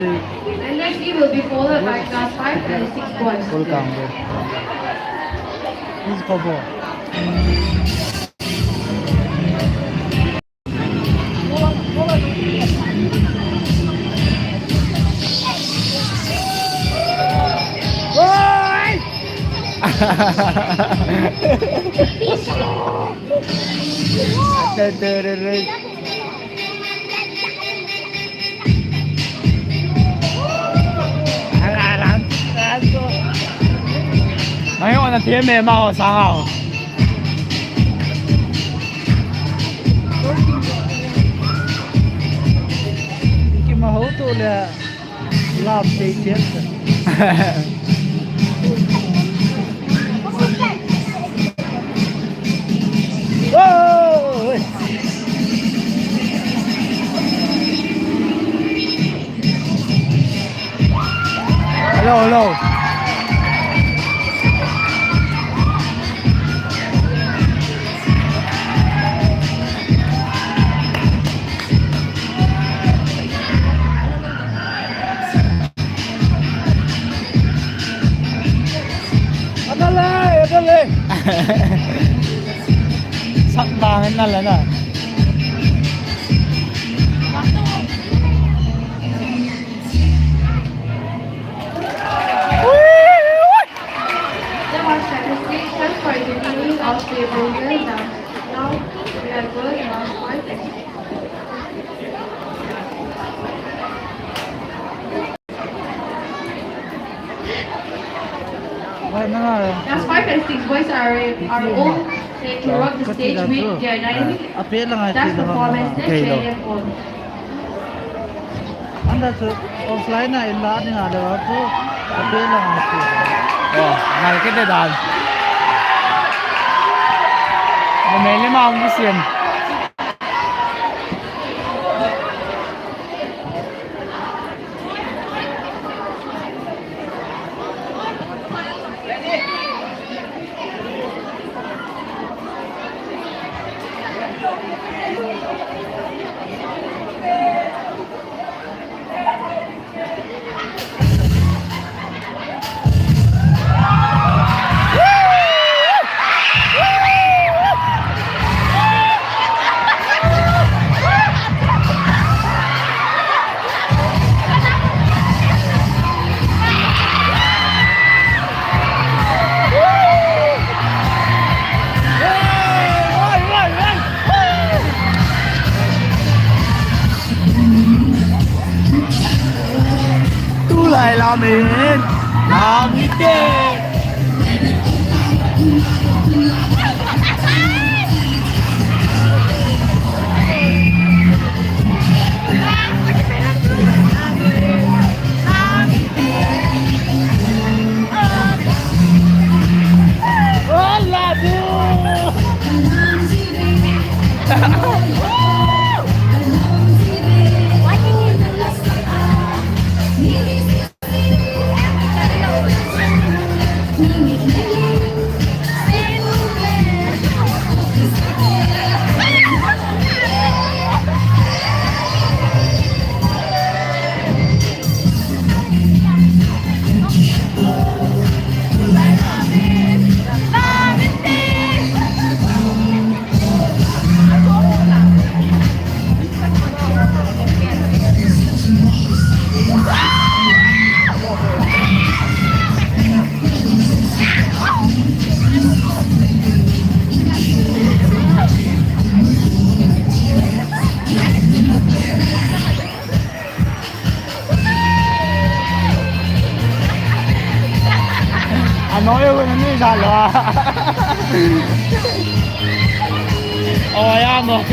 And next game will be followed by class 5 and 6 boys. Full counter. This is for ball. Ngayon ko na TMM ako, sangaw. Ikke med hovedtålet lav det i tjeneste. Hello, hello. Adali! Sakbangan na lang na. There are statistics just for the meaning of the program that now we are going on point and class 5 and 6 boys are all trained to rock the stage with their dynamic dance performance that train them on. Offline na illa ni nga daw ako. Apel lang ako. Oh, nalkit na dal. Mameli maungus yan. Lại là mình làm gì thế? Hola, nói với nó như sao rồi ôi anh rồi